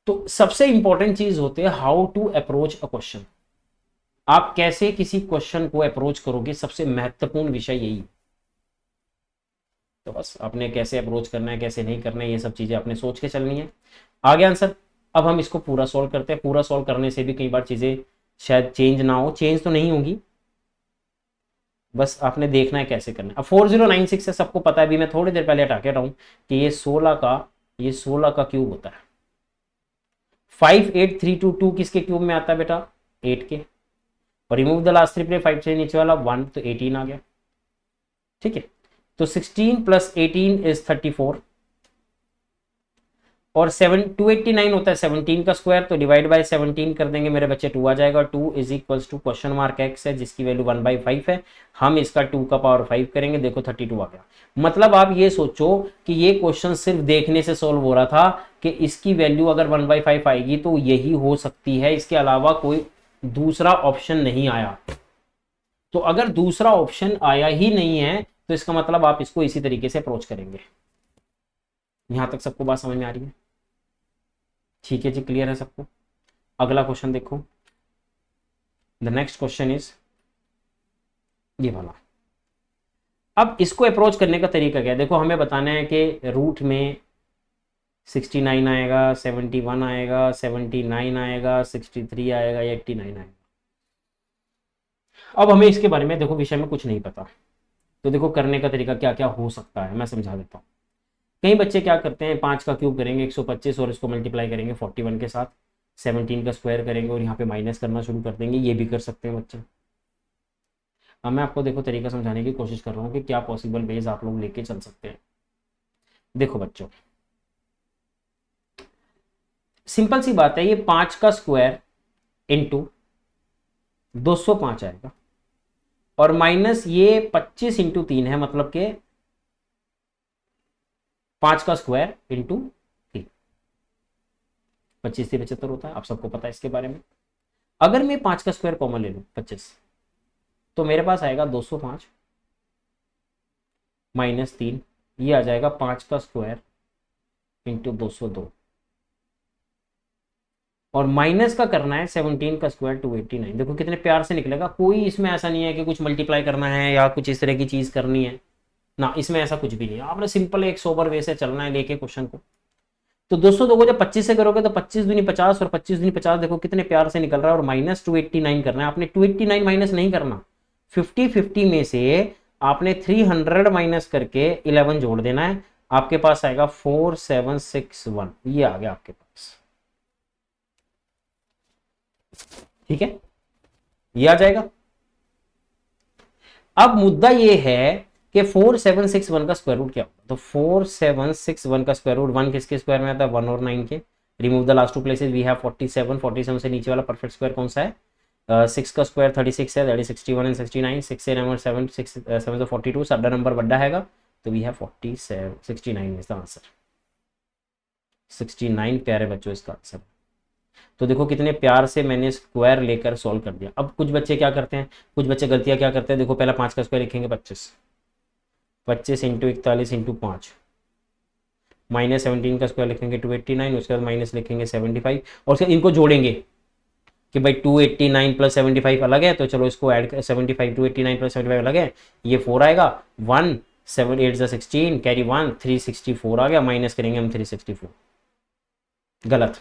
तो सबसे इंपॉर्टेंट चीज होती है how to approach a question. आप कैसे किसी क्वेश्चन को अप्रोच करोगे, सबसे महत्वपूर्ण विषय यही है। तो बस आपने कैसे अप्रोच करना है, कैसे नहीं करना है, ये सब चीजें आपने सोच के चलनी है। आगे आंसर, अब हम इसको पूरा सॉल्व करते हैं। पूरा सॉल्व करने से भी कई बार चीजें शायद चेंज ना हो, चेंज तो नहीं होगी, बस आपने देखना है कैसे करना है। अब 4096 है, सबको पता है, अभी मैं थोड़ी देर पहले हटा के रहा हूं कि ये 16 का क्यूब होता है। 58322 किसके क्यूब में आता है बेटा? 8 के। और रिमूव द लास्ट 3 5 से नीचे वाला 1, तो 18 आ गया। ठीक है, तो 16 + 18 इज 34। और 289 होता है 17 का स्क्वायर, तो डिवाइड बाय 17 कर देंगे मेरे बच्चे, 2 आ जाएगा। 2 is equals to question mark x है जिसकी वैल्यू 1/5 है, हम इसका 2 का पावर 5 करेंगे, देखो 32 आ गया। मतलब आप ये सोचो कि ये क्वेश्चन सिर्फ देखने से सॉल्व हो रहा था कि इसकी वैल्यू अगर 1/5 आएगी तो यही हो सकती है, इसके अलावा कोई दूसरा ऑप्शन नहीं आया। तो अगर दूसरा ऑप्शन आया ही नहीं है तो इसका मतलब आप इसको इसी तरीके से अप्रोच करेंगे। यहां तक सबको बात समझ में आ रही है? ठीक है जी, क्लियर है सबको? अगला क्वेश्चन देखो। द नेक्स्ट क्वेश्चन इज ये वाला। अब इसको अप्रोच करने का तरीका क्या है? देखो हमें बताना है कि रूट में 69 आएगा, 71 आएगा, 79 आएगा, 63 आएगा या 89 आएगा। अब हमें इसके बारे में देखो विषय में कुछ नहीं पता, तो देखो करने का तरीका क्या क्या हो सकता है मैं समझा देता हूँ। कई बच्चे क्या करते हैं, 5 का क्यूब करेंगे 125 और इसको मल्टीप्लाई करेंगे 41 के साथ, 17 का स्क्वायर करेंगे और यहाँ पे माइनस करना शुरू कर देंगे। ये भी कर सकते हैं बच्चे। अब मैं आपको देखो तरीका समझाने की कोशिश कर रहा हूँ कि क्या पॉसिबल वेज आप लोग लेके चल सकते हैं। देखो बच्चों, सिंपल सी बात है, ये 5 का स्क्वायर इंटू 205 आएगा और माइनस ये 25 इंटू 3 है, मतलब के 5 का स्क्वायर इंटू 3, 25 से 75 होता है, आप सबको पता है इसके बारे में। अगर मैं 5 का स्क्वायर कॉमन ले लूं 25, तो मेरे पास आएगा 205 माइनस 3, ये आ जाएगा 5 का स्क्वायर इंटू 202 और माइनस का करना है 17 का स्क्वायर 289। देखो कितने प्यार से निकलेगा, कोई इसमें ऐसा नहीं है कि कुछ मल्टीप्लाई करना है या कुछ इस तरह की चीज करनी है ना, इसमें ऐसा कुछ भी नहीं है। आपने सिंपल एक सोबर वे से चलना है लेके क्वेश्चन को। तो 202 को जब 25 से करोगे तो 25 दूनी 50 और 25 दूनी 50, देखो कितने प्यार से निकल रहा है। और माइनस 289 करना है आपने, 289 माइनस नहीं करना, 50-50 में से आपने 300 माइनस करके 11 जोड़ देना है, आपके पास आएगा 4761, ये आ गया आपके पास। ठीक है, ये आ जाएगा। अब मुद्दा ये है कि 4761 का स्क्वायर रूट क्या होगा? तो 4761 का स्क्वायर रूट 1 किसके स्क्वायर में आता है? 1 और 9 के। Remove the last two places, we have 47, 47 से नीचे वाला परफेक्ट स्क्वायर कौन सा है? 6 का स्क्वायर 36 है, दैट इज 61 एंड 69, 6 से नंबर 7, 6 7 से 42, सबका नंबर बड़ा हैगा, तो we have 47, 69 is the answer. 69 प्यारे बच्चों इसका आंसर। तो देखो कितने प्यार से मैंने स्क्वायर लेकर सॉल्व कर दिया। अब कुछ बच्चे क्या करते हैं, कुछ बच्चे गलतियां क्या करते हैं, देखो पहला 5 का स्क्वायर लिखेंगे 25, 25 इंटू 41 इंटू 5, माइनस 17 का स्क्वायर लिखेंगे 289, उसके बाद माइनस लिखेंगे 75 और फिर इनको जोड़ेंगे कि भाई 289 प्लस 75 अलग है, तो चलो इसको ऐड कर, 75 289 प्लस 75 अलग है, ये 4 आएगा, 1 7 8 16 कैरी 1 364 आ गया, माइनस करेंगे हम 364, गलत।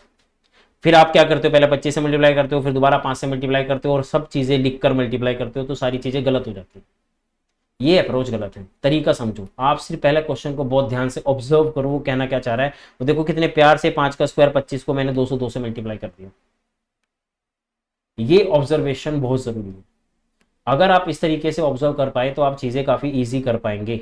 फिर आप क्या करते हो, पहले 25 से मल्टीप्लाई करते हो, फिर दोबारा 5 से मल्टीप्लाई करते हो और सब चीजें लिखकर मल्टीप्लाई करते हो, तो सारी चीजें गलत हो जाती है। ये अप्रोच गलत है, तरीका समझो। आप सिर्फ पहले क्वेश्चन को बहुत ध्यान से ऑब्जर्व करो, वो कहना क्या चाह रहा है। तो देखो कितने प्यार से 5 का स्क्वायर 25 को मैंने 202 से मल्टीप्लाई कर दिया। ये ऑब्जर्वेशन बहुत जरूरी है। अगर आप इस तरीके से ऑब्जर्व कर पाए तो आप चीजें काफी ईजी कर पाएंगे।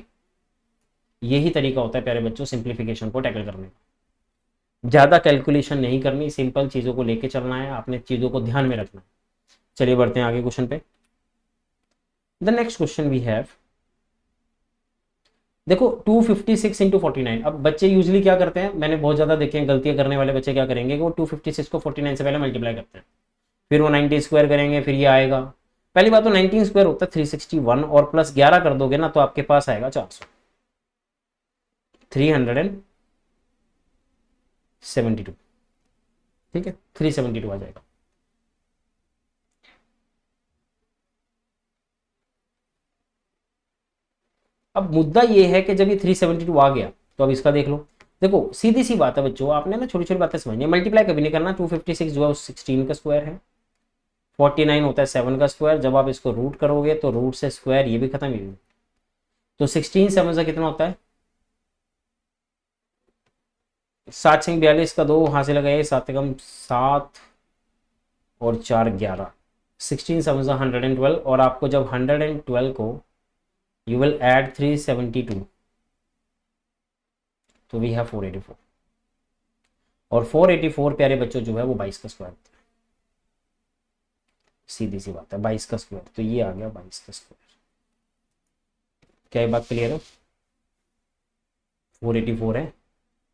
यही तरीका होता है प्यारे बच्चों सिंप्लीफिकेशन को टैकल करने का। ज़्यादा कैलकुलेशन नहीं करनी, सिंपल चीज़ों को लेके चलना है, आपने चीज़ों को ध्यान में रखना है। चलिए बढ़ते हैं आगे क्वेश्चन पे। The next question we have, देखो 256 इंटू 49। अब बच्चे यूजली क्या करते हैं, मैंने बहुत ज़्यादा देखे हैं, गलतियां करने वाले बच्चे क्या करेंगे कि वो 256 को 49 से पहले मल्टीप्लाई करते हैं, फिर वो 90 स्क्वायर करेंगे, फिर ये आएगा। पहली बात तो 19 स्क्वायर होता है 361, और प्लस 11 कर दोगे ना तो आपके पास आएगा 400, 372। ठीक है, 372 आ जाएगा। अब मुद्दा ये है कि जब ये 372 आ गया तो अब इसका देख लो। देखो सीधी सी बात है बच्चों, आपने ना छोटी छोटी बातें समझनी है, मल्टीप्लाई कभी नहीं करना। 256 जो है 16 का स्क्वायर है, 49 होता है 7 का स्क्वायर। जब आप इसको रूट करोगे तो रूट से स्क्वायर, ये भी खत्म, ये भी। तो 16 7 से कितना होता है, 7 6 42 का 2 वहां से लगाइए, 7 कम 7 और 4 11, 16 7 112। और आपको जब 112 को यू विल ऐड 372, तो वी हैव 484। और 484 प्यारे बच्चों जो है वो 22 का स्क्वायर होता है। सीधी सी बात है, 22 का स्क्वायर, तो ये आ गया 22 का स्क्वायर। क्या ये बात क्लियर है? 484 है,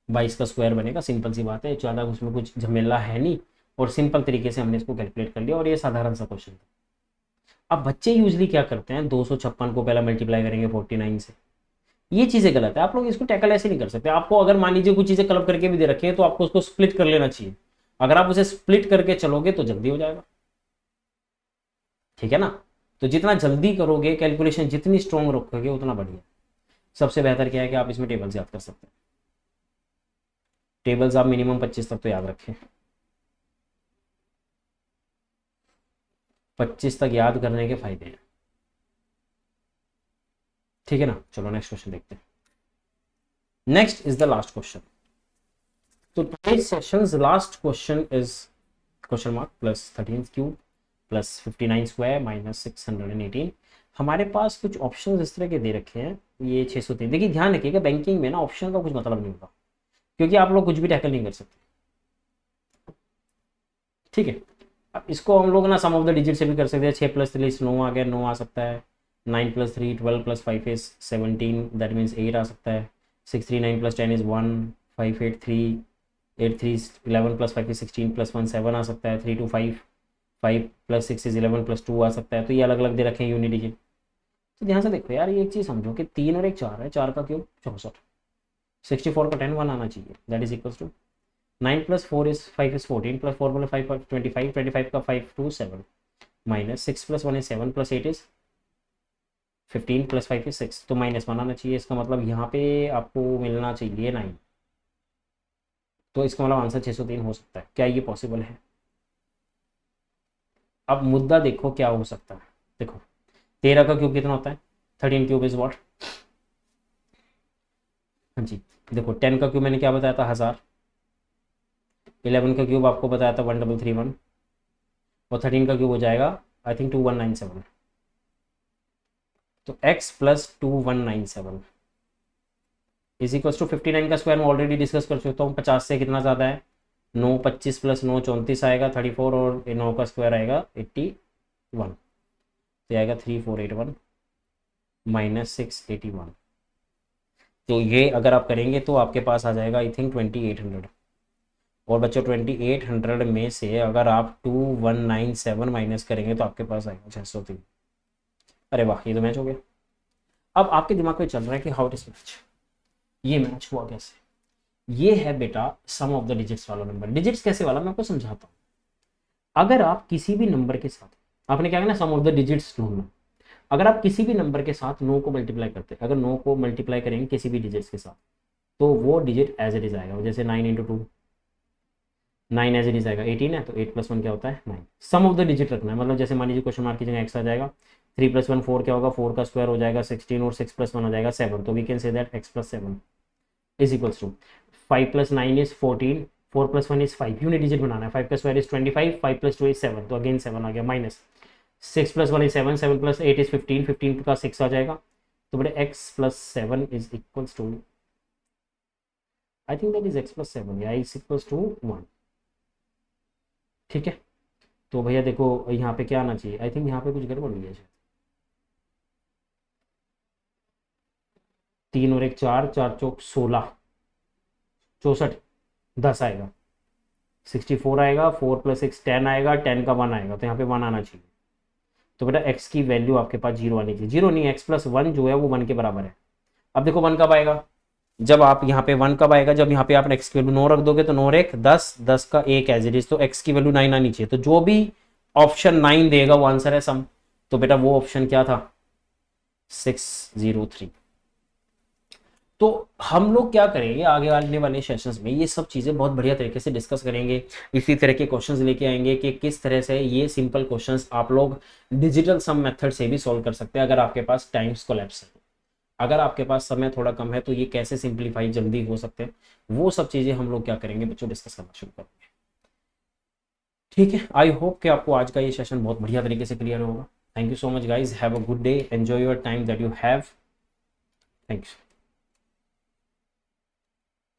22 का स्क्वायर बनेगा, सिंपल सी बात है, ज़्यादा उसमें कुछ झमेला है नहीं, और सिंपल तरीके से हमने इसको कैलकुलेट कर लिया, और ये साधारण सा क्वेश्चन था। अब बच्चे यूजली क्या करते हैं, 256 को पहला मल्टीप्लाई करेंगे 49 से। ये चीज़ें गलत है, आप लोग इसको टैकल ऐसे नहीं कर सकते। आपको अगर मान लीजिए कुछ चीज़ें क्लब करके भी दे रखी है तो आपको उसको स्प्लिट कर लेना चाहिए। अगर आप उसे स्प्लिट करके चलोगे तो जल्दी हो जाएगा, ठीक है ना। तो जितना जल्दी करोगे, कैलकुलेशन जितनी स्ट्रॉन्ग रखोगे उतना बढ़िया। सबसे बेहतर क्या है कि आप इसमें टेबल्स याद कर सकते हैं। टेबल्स आप मिनिमम 25 तक तो याद रखें, 25 तक याद करने के फायदे हैं, ठीक है ना। चलो नेक्स्ट क्वेश्चन देखते हैं। Next is the last question. तो today's session's last question is question mark plus 13 cube plus 59 square minus 618। हमारे पास कुछ ऑप्शन इस तरह के दे रखे हैं, ये 603। देखिए ध्यान रखिएगा, बैंकिंग में ना ऑप्शन का कुछ मतलब नहीं होता, क्योंकि आप लोग कुछ भी टैकल नहीं कर सकते, ठीक है। अब इसको हम लोग ना सम ऑफ द डिजिट से भी कर सकते हैं। 6 प्लस 3 9 आ गया, 9 आ सकता है। 9 plus 3 12 plus 5 is 17, that means 8 आ सकता है। 6 3 9 plus 10 is 1, 5 8 3 8 3 11 plus 5 is 16 plus 1 7 आ सकता है। 3 2 5 5 प्लस 6 इज 11 प्लस 2 आ सकता है। तो ये अलग अलग दे रखे हैं यूनिट डिजिट। तो ध्यान से देखो यार, ये एक चीज़ समझो कि 3 और 1 4 है, 4 का क्यूब 64, 64 का 10 1 आना चाहिए, that is equals to 9 plus 4 is 5 is 14 plus 4 plus 5 25, 25 का 5 2 7 minus 6 plus 1 is 7 plus 8 is 15 plus 5 is 6, तो -1 आना चाहिए। इसका मतलब यहाँ पे आपको मिलना चाहिए 9, तो इसका मतलब आंसर 603 हो सकता है। क्या ये पॉसिबल है? अब मुद्दा देखो क्या हो सकता है। देखो 13 का क्यूब कितना होता है, 13 क्यूब इज व्हाट, हाँ जी। देखो 10 का क्यूब मैंने क्या बताया था, 1000। 11 का क्यूब आपको बताया था 1331, और 13 का क्यूब हो जाएगा आई थिंक 2197। तो x plus 2197 is equals to 59 का स्क्वायर मैं ऑलरेडी डिस्कस कर चुका हूँ। 50 से कितना ज़्यादा है, 9, 25 प्लस 9 34 आएगा, 34, और 9 का स्क्वायर आएगा 81, तो आएगा 3481 माइनस 681। तो ये अगर आप करेंगे तो आपके पास आ जाएगा आई थिंक 2800। और बच्चों 2800 में से अगर आप 2197 माइनस करेंगे तो आपके पास आएगा 603। अरे वाह, ये तो मैच हो गया। अब आपके दिमाग में चल रहा है कि हाउ इट इज मैच, ये मैच हुआ कैसे? ये है बेटा सम ऑफ द डिजिट्स वाला नंबर। डिजिट्स कैसे वाला मैं आपको समझाता हूँ। अगर आप किसी भी नंबर के साथ, आपने क्या करना, सम ऑफ द डिजिट्स ढूंढना। अगर आप किसी भी नंबर के साथ 9 को मल्टीप्लाई करते हैं, अगर 9 को मल्टीप्लाई करेंगे किसी भी डिजिट्स के साथ, तो वो डिजिट एज इट इज आएगा। जैसे 9 इंटू 2, 9 एज इट इज आएगा। 18 है तो 8 प्लस 1 क्या होता है, 9। सम ऑफ द डिजिट रखना है, मतलब जैसे मान लीजिए क्वेश्चन मार्क की जगह एक्स आ जाएगा, 3 प्लस 1 4 क्या होगा, 4 का स्क्वायर हो जाएगा 16, और 6 प्लस 1 हो जाएगा 7, तो we can say that x plus 7 is equals to 5 plus 9 is 14, 4 plus 1 is 5, unit digit बनाना है। 5 का स्क्वायर इज 25, 5 प्लस 2 इज 7, तो अगेन 7 आ गया, minus 6 plus 1 is 7, 7 plus 8 is 15, 15 का 6 आ जाएगा। तो बेटे x plus 7 is equals to I think that is x+7 या x=1। ठीक है, तो भैया देखो यहाँ पे क्या आना चाहिए, आई थिंक यहाँ पे कुछ गड़बड़ हुई है शायद। 3 और 1 4, 4 चौक 16, 64, 10 आएगा, 64 आएगा, 4 + 6 10 आएगा, 10 का 1 आएगा, तो यहाँ पे 1 आना चाहिए। तो बेटा x की वैल्यू आपके पास 0 आनी चाहिए, 0 नहीं, x+1 जो है वो 1 के बराबर है। अब देखो 1 कब आएगा, जब आप यहाँ पे 1 कब आएगा, जब यहाँ पे आप x की वैल्यू 9 रख दोगे, तो 9 और 1 10, 10 का 1 एज इट इज, तो x की वैल्यू 9 आनी चाहिए। तो जो भी ऑप्शन 9 देगा वो आंसर है सम। तो बेटा वो ऑप्शन क्या था, 603। तो हम लोग क्या करेंगे आगे आने वाले सेशंस में, ये सब चीज़ें बहुत बढ़िया तरीके से डिस्कस करेंगे, इसी तरह के क्वेश्चंस लेके आएंगे कि किस तरह से ये सिंपल क्वेश्चंस आप लोग डिजिटल सम मेथड से भी सॉल्व कर सकते हैं अगर आपके पास टाइम्स कोलैप्स है। अगर आपके पास समय थोड़ा कम है तो ये कैसे सिंप्लीफाई जल्दी हो सकते हैं, वो सब चीज़ें हम लोग क्या करेंगे बच्चों, डिस्कस करना शुरू करेंगे। ठीक है, आई होप कि आपको आज का ये सेशन बहुत बढ़िया तरीके से क्लियर होगा। Thank you so much guys, have a good day, enjoy your time that you have. Thanks.